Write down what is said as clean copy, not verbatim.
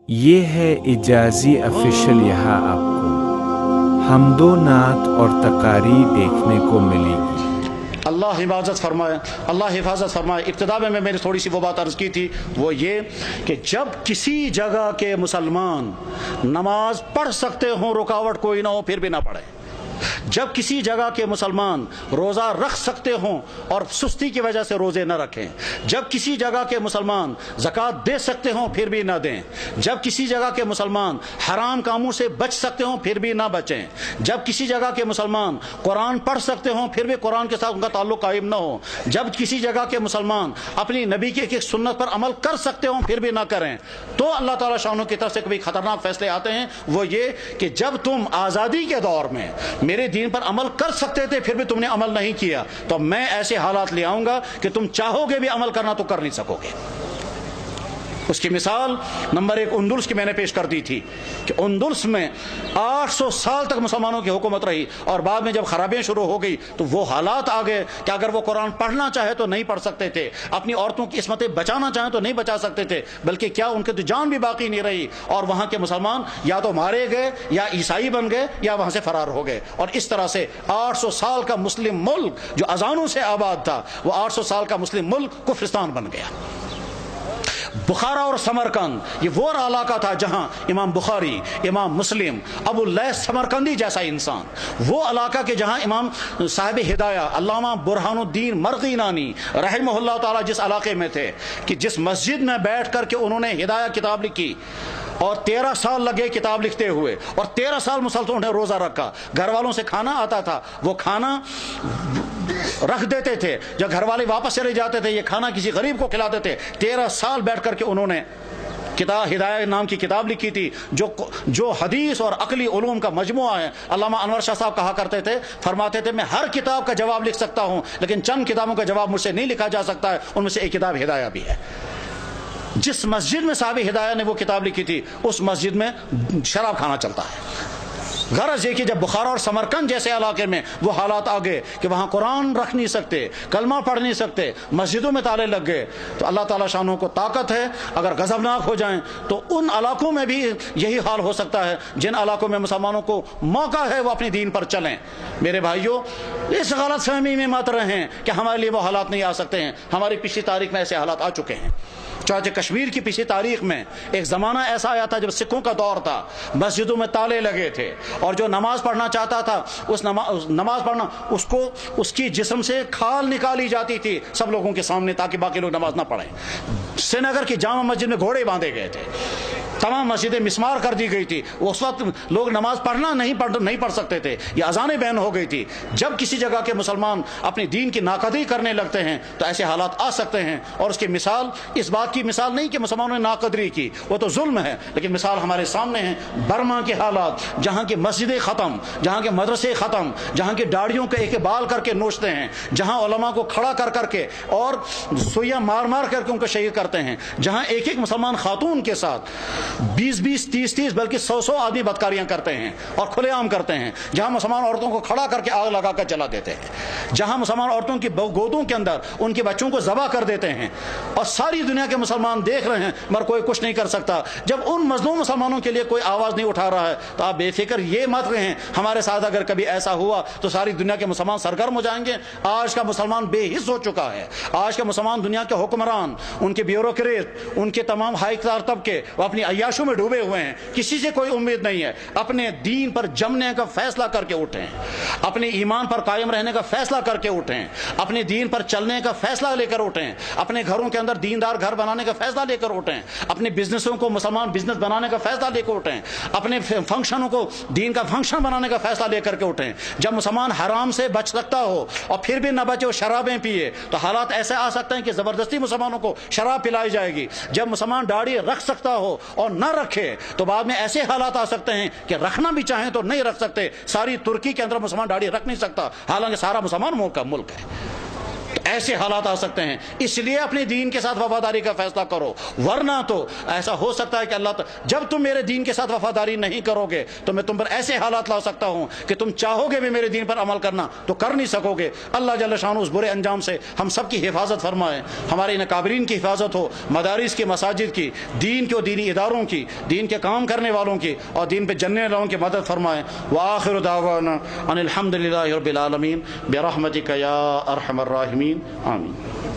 یہ ہے اجازی آفیشل، یہاں آپ کو حمد و نعت اور تقاریر دیکھنے کو ملے گی۔ اللہ حفاظت فرمائے، اللہ حفاظت فرمائے۔ ابتدا میں نے تھوڑی سی وہ بات عرض کی تھی، وہ یہ کہ جب کسی جگہ کے مسلمان نماز پڑھ سکتے ہوں، رکاوٹ کوئی نہ ہو، پھر بھی نہ پڑھیں۔ جب کسی جگہ کے مسلمان روزہ رکھ سکتے ہوں اور سستی کی وجہ سے روزے نہ رکھیں، جب کسی جگہ کے مسلمان زکوٰۃ دے سکتے ہوں پھر بھی نہ دیں، جب کسی جگہ کے مسلمان حرام کاموں سے بچ سکتے ہوں پھر بھی نہ بچیں، جب کسی جگہ کے مسلمان قرآن پڑھ سکتے ہوں پھر بھی قرآن کے ساتھ ان کا تعلق قائم نہ ہو، جب کسی جگہ کے مسلمان اپنی نبی کی ایک سنت پر عمل کر سکتے ہوں پھر بھی نہ کریں، تو اللہ تعالیٰ شانوں کی طرف سے کبھی خطرناک فیصلے آتے ہیں۔ وہ یہ کہ جب تم آزادی کے دور میں میرے دین پر عمل کر سکتے تھے پھر بھی تم نے عمل نہیں کیا، تو میں ایسے حالات لے آؤں گا کہ تم چاہو گے بھی عمل کرنا تو کر نہیں سکو گے۔ اس کی مثال نمبر 1 اندلس کی میں نے پیش کر دی تھی کہ اندلس میں 800 سال تک مسلمانوں کی حکومت رہی، اور بعد میں جب خرابیاں شروع ہو گئی تو وہ حالات آ گئے کہ اگر وہ قرآن پڑھنا چاہے تو نہیں پڑھ سکتے تھے، اپنی عورتوں کی عصمتیں بچانا چاہیں تو نہیں بچا سکتے تھے، بلکہ کیا ان کی تو جان بھی باقی نہیں رہی، اور وہاں کے مسلمان یا تو مارے گئے یا عیسائی بن گئے یا وہاں سے فرار ہو گئے، اور اس طرح سے 800 سال کا مسلم ملک جو اذانوں سے آباد تھا، وہ 800 سال کا مسلم ملک کفرستان بن گیا۔ بخارا اور سمرقند یہ وہ علاقہ تھا جہاں امام بخاری، امام مسلم، ابو اللیث سمرقندی جیسا انسان، وہ علاقہ کہ جہاں امام صاحب ہدایہ علامہ برہان الدین مرغینانی رحمہ اللہ تعالیٰ جس علاقے میں تھے، کہ جس مسجد میں بیٹھ کر کے انہوں نے ہدایہ کتاب لکھی، اور 13 سال لگے کتاب لکھتے ہوئے، اور 13 سال مسلسل انہیں روزہ رکھا، گھر والوں سے کھانا آتا تھا، وہ کھانا رکھ دیتے تھے، جب گھر والے واپس چلے جاتے تھے یہ کھانا کسی غریب کو کھلاتے تھے۔ 13 سال بیٹھ کر کے انہوں نے کتاب ہدایہ نام کی کتاب لکھی تھی، جو حدیث اور عقلی علوم کا مجموعہ ہے۔ علامہ انور شاہ صاحب کہا کرتے تھے، فرماتے تھے میں ہر کتاب کا جواب لکھ سکتا ہوں لیکن چند کتابوں کا جواب مجھ سے نہیں لکھا جا سکتا ہے، ان میں سے ایک کتاب ہدایہ بھی ہے۔ جس مسجد میں صاحب ہدایہ نے وہ کتاب لکھی تھی اس مسجد میں شراب کھانا چلتا ہے۔ غرض یہ کہ جب بخارا اور سمرقند جیسے علاقے میں وہ حالات آ گئے کہ وہاں قرآن رکھ نہیں سکتے، کلمہ پڑھ نہیں سکتے، مسجدوں میں تالے لگ گئے، تو اللہ تعالیٰ شانوں کو طاقت ہے، اگر غضبناک ہو جائیں تو ان علاقوں میں بھی یہی حال ہو سکتا ہے جن علاقوں میں مسلمانوں کو موقع ہے وہ اپنے دین پر چلیں۔ میرے بھائیوں، اس غلط فہمی میں مت رہیں کہ ہمارے لیے وہ حالات نہیں آ سکتے ہیں، ہماری پچھلی تاریخ میں ایسے حالات آ چکے ہیں۔ چنانچہ کشمیر کی پچھلی تاریخ میں ایک زمانہ ایسا آیا تھا جب سکھوں کا دور تھا، مسجدوں میں تالے لگے تھے، اور جو نماز پڑھنا چاہتا تھا اس نماز پڑھنا اس کی جسم سے کھال نکالی جاتی تھی سب لوگوں کے سامنے تاکہ باقی لوگ نماز نہ پڑھیں۔ سری نگر کی جامع مسجد میں گھوڑے باندھے گئے تھے، تمام مسجدیں مسمار کر دی گئی تھی، اس وقت لوگ نماز پڑھنا نہیں پڑھ سکتے تھے، یہ اذانیں بین ہو گئی تھی۔ جب کسی جگہ کے مسلمان اپنے دین کی ناقدری کرنے لگتے ہیں تو ایسے حالات آ سکتے ہیں، اور اس کی مثال اس بات کی مثال نہیں کہ مسلمانوں نے ناقدری کی، وہ تو ظلم ہے، لیکن مثال ہمارے سامنے ہے برما کے حالات، جہاں کی مسجدیں ختم، جہاں کے مدرسے ختم، جہاں کی داڑھیوں کے ایک بال کر کے نوچتے ہیں، جہاں علماء کو کھڑا کر کر کے اور سوئیاں مار مار کر کے ان کو شہید کرتے ہیں، جہاں ایک ایک مسلمان خاتون کے ساتھ 20 30 بلکہ 100 آدمی بدکاریاں کرتے ہیں اور کھلے عام کرتے ہیں، جہاں مسلمان عورتوں کو کھڑا کر کے آگ لگا کر جلا دیتے ہیں، جہاں مسلمان عورتوں کی گودوں کے اندر ان کے بچوں کو ذبح کر دیتے ہیں، اور ساری دنیا کے مسلمان دیکھ رہے ہیں مگر کوئی کچھ نہیں کر سکتا۔ جب ان مظلوم مسلمانوں کے لیے کوئی آواز نہیں اٹھا رہا ہے تو آپ بے فکر یہ مت رہیں ہمارے ساتھ اگر کبھی ایسا ہوا تو ساری دنیا کے مسلمان سرگرم ہو جائیں گے۔ آج کا مسلمان بے حس ہو چکا ہے، آج کا مسلمان دنیا کے حکمران، ان کے بیوروکریٹ، ان کے تمام ہائی اقتدار طبقے وہ اپنی عیاشوں میں ڈوبے ہوئے ہیں، کسی سے کوئی امید نہیں ہے۔ اپنے دین پر جمنے کا فیصلہ کر کے اٹھیں، اپنے ایمان پر قائم رہنے کا فیصلہ کر کے اٹھیں، اپنے دین پر چلنے کا فیصلہ لے کر اٹھیں، اپنے گھروں کے اندر دیندار گھر بنانے کا فیصلہ لے کر اٹھیں، اپنے بزنسوں کو مسلمان بزنس بنانے کا فیصلہ لے کر اٹھیں، اپنے فنکشنوں کو دین کا فنکشن بنانے کا فیصلہ لے کر کے اٹھیں۔ جب مسلمان حرام سے بچ سکتا ہو اور پھر بھی نہ بچے وہ شرابیں پیے تو حالات ایسے آ سکتے ہیں کہ زبردستی مسلمانوں کو شراب پلائی جائے گی۔ جب مسلمان داڑھی رکھ سکتا ہو اور نہ رکھے تو بعد میں ایسے حالات آ سکتے ہیں کہ رکھنا بھی چاہیں تو نہیں رکھ سکتے۔ ساری ترکی کے اندر مسلمان داڑھی رکھ نہیں سکتا حالانکہ سارا مسلمان ملک ہے۔ ایسے حالات آ سکتے ہیں، اس لیے اپنے دین کے ساتھ وفاداری کا فیصلہ کرو، ورنہ تو ایسا ہو سکتا ہے کہ اللہ جب تم میرے دین کے ساتھ وفاداری نہیں کرو گے تو میں تم پر ایسے حالات لا سکتا ہوں کہ تم چاہو گے بھی میرے دین پر عمل کرنا تو کر نہیں سکو گے۔ اللہ جل شانہ اس برے انجام سے ہم سب کی حفاظت فرمائے، ہمارے اکابرین کی حفاظت ہو، مدارس کی، مساجد کی، دین کے و دینی اداروں کی، دین کے کام کرنے والوں کی اور دین پہ جننے والوں کی مدد فرمائے۔ وآخر دعوانا ان الحمد للہ رب العالمین برحمتک یا ارحم الراحمین، آمین۔